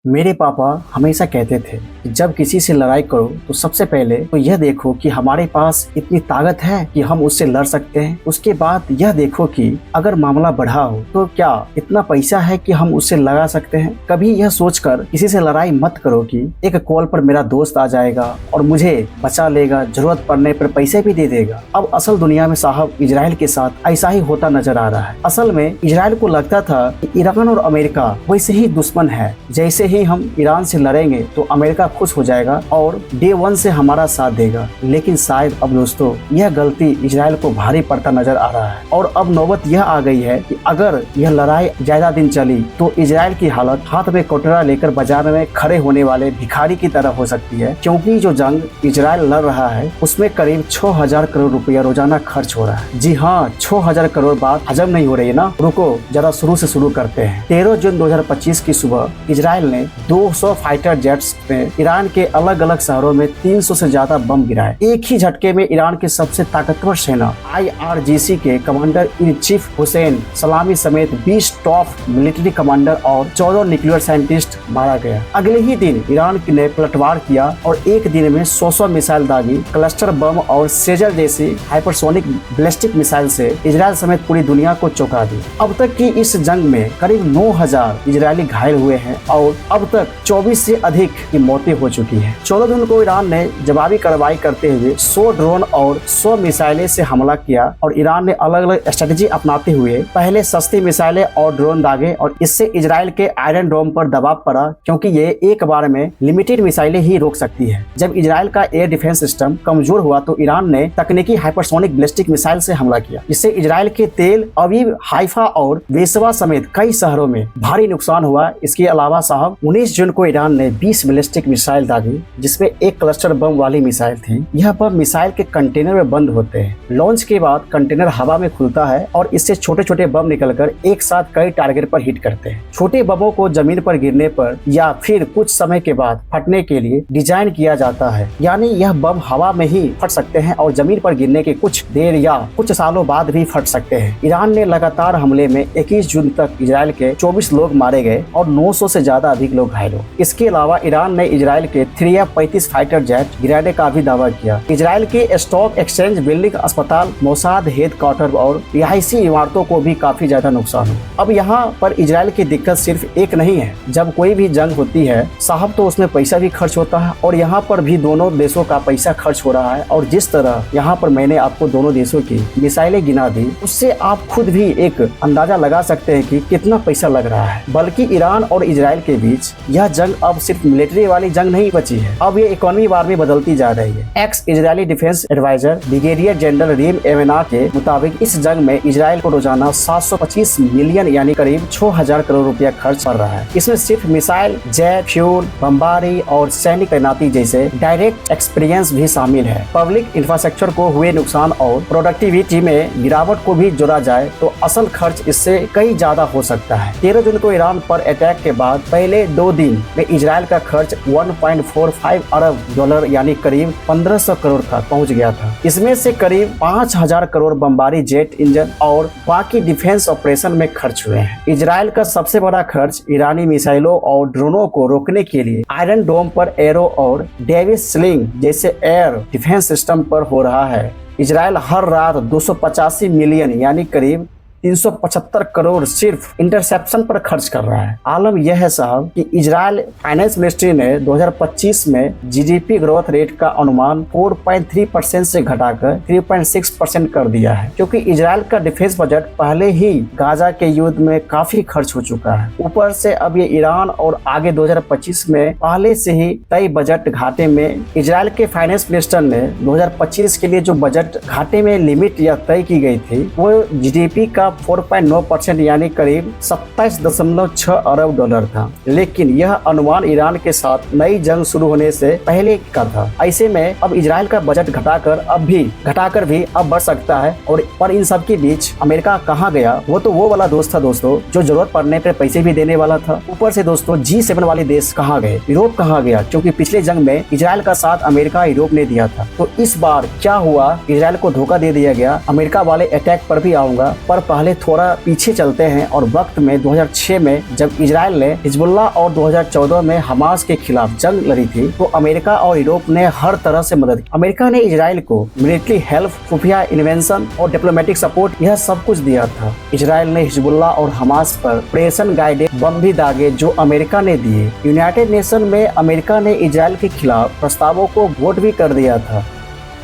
मेरे पापा हमेशा कहते थे कि जब किसी से लड़ाई करो तो सबसे पहले तो यह देखो कि हमारे पास इतनी ताकत है कि हम उससे लड़ सकते हैं। उसके बाद यह देखो कि अगर मामला बढ़ा हो तो क्या इतना पैसा है कि हम उससे लगा सकते हैं। कभी यह सोचकर किसी से लड़ाई मत करो कि एक कॉल पर मेरा दोस्त आ जाएगा और मुझे बचा लेगा, जरूरत पड़ने पर पैसे भी दे देगा। अब असल दुनिया में साहब इजराइल के साथ ऐसा ही होता नजर आ रहा है। असल में इजराइल को लगता था कि ईरान और अमेरिका वैसे ही दुश्मन है, जैसे ही हम ईरान से लड़ेंगे तो अमेरिका खुश हो जाएगा और डे 1 से हमारा साथ देगा। लेकिन शायद अब दोस्तों यह गलती इजराइल को भारी पड़ता नजर आ रहा है और अब नौबत यह आ गई है कि अगर यह लड़ाई ज्यादा दिन चली तो इजराइल की हालत हाथ में कटोरा लेकर बाजार में खड़े होने वाले भिखारी की तरह हो सकती है, क्योंकि जो जंग इजराइल लड़ रहा है उसमें करीब 6000 करोड़ रुपया रोजाना खर्च हो रहा है। जी हाँ, 6000 करोड़ बात हजम नहीं हो रही है ना। रुको जरा शुरू से शुरू करते हैं। 13 जून 2025 की सुबह इजराइल ने 200 फाइटर जेट्स में ईरान के अलग अलग शहरों में 300 से ज्यादा बम गिराए। एक ही झटके में ईरान के सबसे ताकतवर सेना IRGC के कमांडर इन चीफ हुसैन सलामी समेत 20 टॉप मिलिट्री कमांडर और 14 न्यूक्लियर साइंटिस्ट मारा गया। अगले ही दिन ईरान ने पलटवार किया और एक दिन में 100 मिसाइल दागी। क्लस्टर बम और सेजर जैसी हाइपरसोनिक बैलिस्टिक मिसाइल से इजराइल समेत पूरी दुनिया को चौंका दी। अब तक की इस जंग में करीब 9000 इजरायली घायल हुए हैं और अब तक 24 से अधिक की मौतें हो चुकी हैं। 14 जून को ईरान ने जवाबी कार्रवाई करते हुए 100 ड्रोन और 100 मिसाइलें से हमला किया और ईरान ने अलग अलग स्ट्रेटेजी अपनाते हुए पहले सस्ती मिसाइलें और ड्रोन दागे और इससे इजराइल के आयरन डोम पर दबाव पड़ा, क्योंकि ये एक बार में लिमिटेड मिसाइलें ही रोक सकती है। जब इजराइल का एयर डिफेंस सिस्टम कमजोर हुआ तो ईरान ने तकनीकी हाइपरसोनिक बैलिस्टिक मिसाइल से हमला किया, जिससे इजराइल के तेल अवीव, हाइफा और बेसवा समेत कई शहरों में भारी नुकसान हुआ। इसके अलावा साहब 19 जून को ईरान ने 20 बैलिस्टिक मिसाइल दागी, जिसमें एक क्लस्टर बम वाली मिसाइल थी। यह बम मिसाइल के कंटेनर में बंद होते हैं। लॉन्च के बाद कंटेनर हवा में खुलता है और इससे छोटे छोटे बम निकलकर एक साथ कई टारगेट पर हिट करते हैं। छोटे बमों को जमीन पर गिरने पर या फिर कुछ समय के बाद फटने के लिए डिजाइन किया जाता है, यानी यह बम हवा में ही फट सकते हैं और जमीन पर गिरने के कुछ देर या कुछ सालों बाद भी फट सकते हैं। ईरान ने लगातार हमले में 21 जून तक इजराइल के 24 लोग मारे गए और 900 से ज्यादा अधिक लोग घायल हुए। इसके अलावा ईरान ने इजराइल के 3 F-35 फाइटर जेट गिराने का भी दावा किया। इजराइल के स्टॉक एक्सचेंज, बिल्डिंग, अस्पताल, मोसाद हेडक्वार्टर और रिहायशी इमारतों को भी काफी ज्यादा नुकसान हुआ। अब यहाँ पर इजराइल की दिक्कत सिर्फ एक नहीं है। जब कोई भी जंग होती है साहब तो उसमें पैसा भी खर्च होता है और यहाँ पर भी दोनों देशों का पैसा खर्च हो रहा है। और जिस तरह यहाँ पर मैंने आपको दोनों देशों की मिसाइलें गिना दी, उससे आप खुद भी एक अंदाजा लगा सकते हैं कि कितना पैसा लग रहा है। बल्कि ईरान और इजराइल के बीच यह जंग अब सिर्फ मिलिट्री वाली जंग नहीं बची है, अब ये इकोनॉमी वार में बदलती जा रही है। Ex Israeli defence adviser brigadier general Reem Avena के मुताबिक इस जंग में इजराइल को रोजाना 725 मिलियन यानी करीब 6000 करोड़ रुपया खर्च पड़ रहा है। इसमें सिर्फ मिसाइल, जेट फ्यूल, बमबारी और सैनिक तैनाती जैसे डायरेक्ट एक्सपीरियंस भी शामिल है। पब्लिक इंफ्रास्ट्रक्चर को हुए नुकसान और प्रोडक्टिविटी में गिरावट को भी जोड़ा जाए तो असल खर्च इससे कई ज्यादा हो सकता है। 13 जून को ईरान पर अटैक के बाद पहले 2 दिन में इजराइल का खर्च 1.45 अरब डॉलर यानी करीब 1500 करोड़ तक पहुंच गया था। इसमें से करीब 5000 करोड़ बमबारी, जेट इंजन और बाकी डिफेंस ऑपरेशन में खर्च हुए हैं। इजराइल का सबसे बड़ा खर्च ईरानी मिसाइलों और ड्रोनों को रोकने के लिए आयरन डोम पर एरो और डेविस स्लिंग जैसे एयर डिफेंस सिस्टम पर हो रहा है। इजराइल हर रात 285 मिलियन यानी करीब 375 करोड़ सिर्फ इंटरसेप्शन पर खर्च कर रहा है। आलम यह है साहब कि इजराइल फाइनेंस मिनिस्ट्री ने 2025 में जीडीपी ग्रोथ रेट का अनुमान 4.3% से घटाकर 3.6% कर दिया है, क्योंकि इजराइल का डिफेंस बजट पहले ही गाजा के युद्ध में काफी खर्च हो चुका है। ऊपर से अब ये ईरान और आगे 2025 में पहले से ही तय बजट घाटे में। इजराइल के फाइनेंस मिनिस्टर ने 2025 के लिए जो बजट घाटे में लिमिट या तय की गई थी वो जीडीपी का 4.9% यानी करीब 27.6 अरब डॉलर था। लेकिन यह अनुमान ईरान के साथ नई जंग शुरू होने से पहले का था। ऐसे में अब इजराइल का बजट घटाकर भी अब बढ़ सकता है। और पर इन सब के बीच अमेरिका कहाँ गया? वो तो वो वाला दोस्त था दोस्तों जो जरूरत पड़ने पर पैसे भी देने वाला था। ऊपर से दोस्तों G7 वाले देश कहाँ गए? यूरोप कहाँ गया? क्योंकि पिछले जंग में इजराइल का साथ अमेरिका यूरोप ने दिया था। तो इस बार क्या हुआ? इजराइल को धोखा दे दिया गया। अमेरिका वाले अटैक पर भी आऊंगा, पर पहले थोड़ा पीछे चलते हैं और वक्त में 2006 में जब इजराइल ने हिजबुल्लाह और 2014 में हमास के खिलाफ जंग लड़ी थी तो अमेरिका और यूरोप ने हर तरह से मदद की। अमेरिका ने इजराइल को मिलिट्री हेल्प, खुफिया इन्वेंशन और डिप्लोमेटिक सपोर्ट यह सब कुछ दिया था। इजराइल ने हिजबुल्लाह और हमास पर ऑपरेशन गाइडेड बम भी दागे जो अमेरिका ने दिए। यूनाइटेड नेशन में अमेरिका ने इजराइल के खिलाफ प्रस्तावों को वोट भी कर दिया था।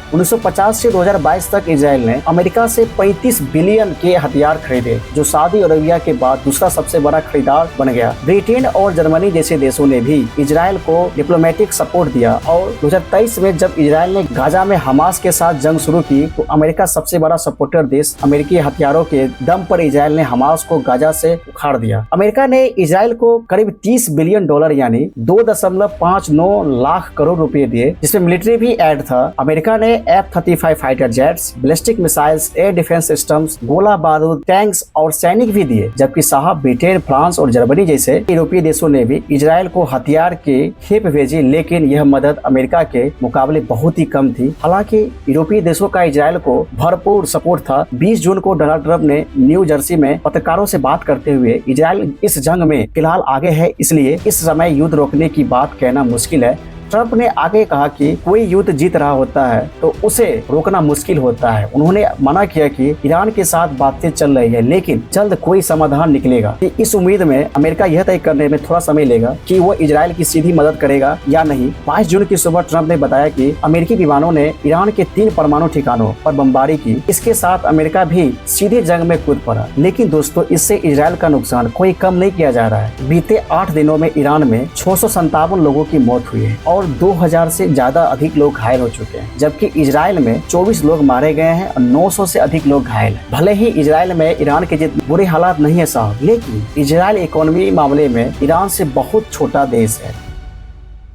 1950 से 2022 तक इजराइल ने अमेरिका से 35 बिलियन के हथियार खरीदे जो सऊदी अरबिया के बाद दूसरा सबसे बड़ा खरीदार बन गया। ब्रिटेन और जर्मनी जैसे देशों ने भी इजराइल को डिप्लोमेटिक सपोर्ट दिया और 2023 में जब इजराइल ने गाजा में हमास के साथ जंग शुरू की तो अमेरिका सबसे बड़ा सपोर्टर देश अमेरिकी हथियारों के दम पर इजराइल ने हमास को गाजा से उखाड़ दिया। अमेरिका ने इजराइल को करीब $30 बिलियन यानी 2.59 लाख करोड़ रुपए दिए जिसमें मिलिट्री भी ऐड था। अमेरिका ने F-35 fighter jets, ballistic missiles, air defence systems, गोला बारूद, टैंक्स और सैनिक भी दिए। जबकि साहब ब्रिटेन, फ्रांस और जर्मनी जैसे यूरोपीय देशों ने भी इजराइल को हथियार के खेप भेजी, लेकिन यह मदद अमेरिका के मुकाबले बहुत ही कम थी। हालांकि यूरोपीय देशों का इजराइल को भरपूर सपोर्ट था। 20 जून को डोनाल्ड ट्रंप ने न्यू जर्सी में पत्रकारों से बात करते हुए इजराइल इस जंग में फिलहाल आगे है, इसलिए इस समय युद्ध रोकने की बात कहना मुश्किल है। ट्रंप ने आगे कहा कि कोई युद्ध जीत रहा होता है तो उसे रोकना मुश्किल होता है। उन्होंने मना किया कि ईरान के साथ बातचीत चल रही है लेकिन जल्द कोई समाधान निकलेगा। कि इस उम्मीद में अमेरिका यह तय करने में थोड़ा समय लेगा कि वो इजराइल की सीधी मदद करेगा या नहीं। 22 जून की सुबह ट्रंप ने बताया कि अमेरिकी विमानों ने ईरान के 3 परमाणु ठिकानों पर बमबारी की। इसके साथ अमेरिका भी सीधे जंग में कूद पड़ा। लेकिन दोस्तों इससे इजराइल का नुकसान कोई कम नहीं किया जा रहा है। बीते 8 दिनों में ईरान में 657 लोगों की मौत हुई है और 2000 से ज्यादा अधिक लोग घायल हो चुके हैं, जबकि इजराइल में 24 लोग मारे गए हैं और 900 से अधिक लोग घायल हैं। भले ही इजराइल में ईरान के जितने बुरे हालात नहीं है साहब, लेकिन इजराइल इकोनॉमी मामले में ईरान से बहुत छोटा देश है।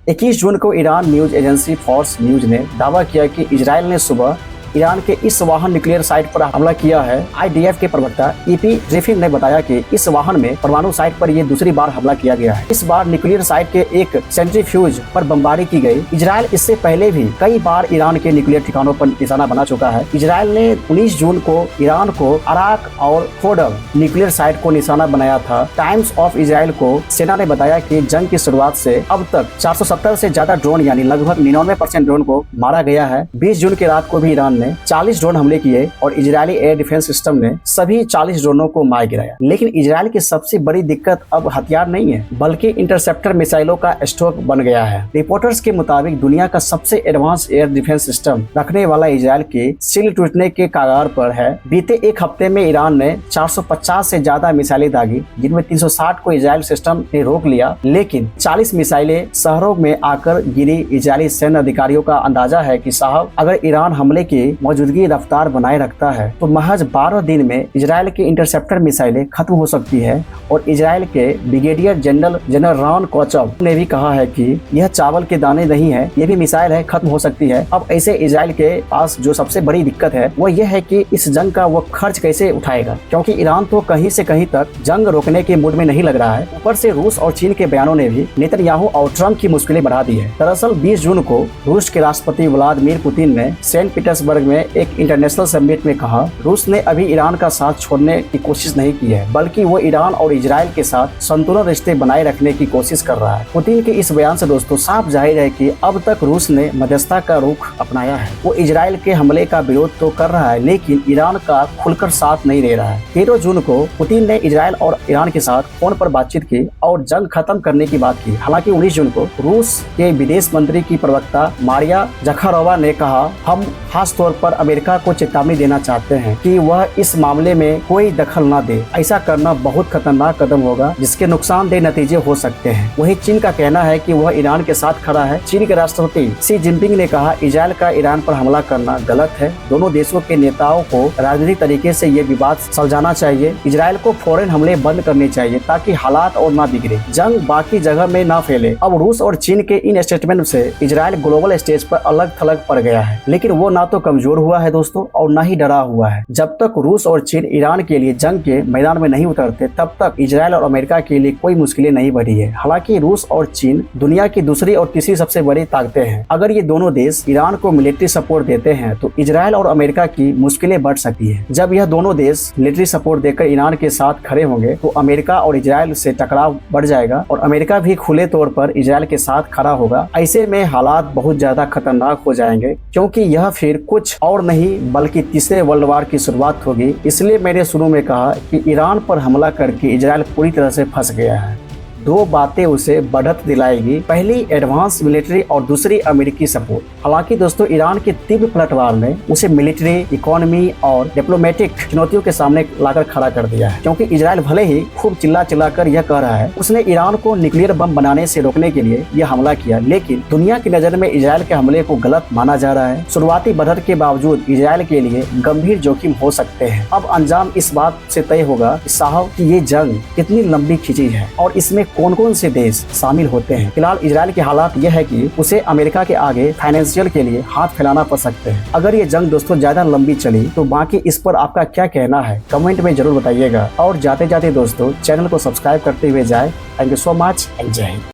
21 जून को Iran news agency Fars news ने दावा किया कि इजराइल ने सुबह ईरान के इस वाहन न्यूक्लियर साइट पर हमला किया है। IDF के प्रवक्ता EP ग्रिफिन ने बताया कि इस वाहन में परमाणु साइट पर यह दूसरी बार हमला किया गया है। इस बार न्यूक्लियर साइट के एक सेंट्रीफ्यूज पर बमबारी की गई। इजराइल इससे पहले भी कई बार ईरान के न्यूक्लियर ठिकानों पर निशाना बना चुका है। इजराइल ने 19 जून को ईरान को अराक और फोर्डव न्यूक्लियर साइट को निशाना बनाया था। टाइम्स ऑफ इजराइल को सेना ने बताया कि जंग की शुरुआत से अब तक 470 से ज्यादा ड्रोन यानी लगभग 99% ड्रोन को मारा गया है। 20 जून की रात को भी ईरान ने 40 ड्रोन हमले किए और इजरायली एयर डिफेंस सिस्टम ने सभी 40 ड्रोनों को मार गिराया। लेकिन इजराइल की सबसे बड़ी दिक्कत अब हथियार नहीं है बल्कि इंटरसेप्टर मिसाइलों का स्टॉक बन गया है। रिपोर्टर्स के मुताबिक दुनिया का सबसे एडवांस एयर डिफेंस सिस्टम रखने वाला इजराइल के सील टूटने के कगार पर है। बीते एक हफ्ते में ईरान ने 450 से ज्यादा मिसाइलें दागी, जिनमें 360 को इजराइल सिस्टम ने रोक लिया, लेकिन 40 मिसाइलें शहरों में आकर गिरी। इजरायली सैन्य अधिकारियों का अंदाजा है कि साहब अगर ईरान हमले की मौजूदगी रफ्तार बनाए रखता है तो महज 12 दिन में इजराइल की इंटरसेप्टर मिसाइलें खत्म हो सकती है। और इजराइल के ब्रिगेडियर जनरल रॉन कोचव ने भी कहा है कि यह चावल के दाने नहीं है, यह भी मिसाइल है, खत्म हो सकती है। अब ऐसे इजराइल के पास जो सबसे बड़ी दिक्कत है वो यह है कि इस जंग का वो खर्च कैसे उठाएगा, क्योंकि ईरान तो कहीं से कहीं तक जंग रोकने के मूड में नहीं लग रहा है। ऊपर से रूस और चीन के बयानों ने भी नेतन्याहू और ट्रंप की मुश्किलें बढ़ा दी है। दरअसल 20 जून को रूस के राष्ट्रपति व्लादिमीर पुतिन ने सेंट पीटर्सबर्ग में एक इंटरनेशनल समिट में कहा रूस ने अभी ईरान का साथ छोड़ने की कोशिश नहीं की है, बल्कि वो ईरान और इजराइल के साथ संतुलन रिश्ते बनाए रखने की कोशिश कर रहा है। पुतिन के इस बयान से दोस्तों साफ जाहिर है कि अब तक रूस ने मध्यस्थता का रुख अपनाया है। वो इजराइल के हमले का विरोध तो कर रहा है लेकिन ईरान का खुलकर साथ नहीं दे रहा है। 13 जून को पुतिन ने इजराइल और ईरान के साथ फोन पर बातचीत की और जंग खत्म करने की बात की। हालांकि 19 जून को रूस के विदेश मंत्री की प्रवक्ता मारिया जखारोवा ने कहा हम खास तौर पर अमेरिका को चेतावनी देना चाहते हैं कि वह इस मामले में कोई दखल न दे। ऐसा करना बहुत खतरनाक कदम होगा जिसके नुकसानदेह नतीजे हो सकते हैं। वहीं चीन का कहना है कि वह ईरान के साथ खड़ा है। चीन के राष्ट्रपति शी जिनपिंग ने कहा इजराइल का ईरान पर हमला करना गलत है। दोनों देशों के नेताओं को राजनीतिक तरीके से ये विवाद सुलझाना चाहिए। इजराइल को फौरन हमले बंद करने चाहिए ताकि हालात और न बिगड़े, जंग बाकी जगह में न फैले। अब रूस और चीन के इन स्टेटमेंट से इजराइल ग्लोबल स्टेज पर अलग थलग पड़ गया है, लेकिन वो ना तो कमजोर हुआ है दोस्तों, और न ही डरा हुआ है। जब तक रूस और चीन ईरान के लिए जंग के मैदान में नहीं उतरते तब तक इजराइल और अमेरिका के लिए कोई मुश्किलें नहीं बढ़ी है। हालांकि रूस और चीन दुनिया की दूसरी और तीसरी सबसे बड़ी ताकतें हैं। अगर ये दोनों देश ईरान को मिलिट्री सपोर्ट देते हैं तो इजराइल और अमेरिका की मुश्किलें बढ़ सकती है। जब यह दोनों देश मिलिट्री सपोर्ट देकर ईरान के साथ खड़े होंगे तो अमेरिका और इजराइल से टकराव बढ़ जाएगा और अमेरिका भी खुले तौर पर इजराइल के साथ खड़ा होगा। ऐसे में हालात बहुत ज्यादा खतरनाक हो जाएंगे, क्योंकि यह फिर कुछ और नहीं बल्कि तीसरे वर्ल्ड वार की शुरुआत होगी। इसलिए मैंने शुरू में कहा कि ईरान पर हमला करके इजराइल पूरी तरह से फंस गया है। दो बातें उसे बढ़त दिलाएगी, पहली एडवांस मिलिट्री और दूसरी अमेरिकी सपोर्ट। हालांकि दोस्तों ईरान के तीव्र पलटवार ने उसे मिलिट्री, इकोनॉमी और डिप्लोमेटिक चुनौतियों के सामने लाकर खड़ा कर दिया है। क्योंकि इजराइल भले ही खूब चिल्ला कर यह कह रहा है उसने ईरान को न्यूक्लियर बम बनाने से रोकने के लिए यह हमला किया, लेकिन दुनिया की नजर में इजराइल के हमले को गलत माना जा रहा है। शुरुआती बढ़त के बावजूद इजराइल के लिए गंभीर जोखिम हो सकते हैं। अब अंजाम इस बात से तय होगा कि साहब की ये जंग कितनी लंबी खिंची है और इसमें कौन कौन से देश शामिल होते हैं। फिलहाल इजराइल के हालात यह है कि उसे अमेरिका के आगे फाइनेंशियल के लिए हाथ फैलाना पड़ सकते हैं। अगर ये जंग दोस्तों ज्यादा लंबी चली तो बाकी इस पर आपका क्या कहना है कमेंट में जरूर बताइएगा। और जाते जाते दोस्तों चैनल को सब्सक्राइब करते हुए जाए। Thank you so much and जय हिंद।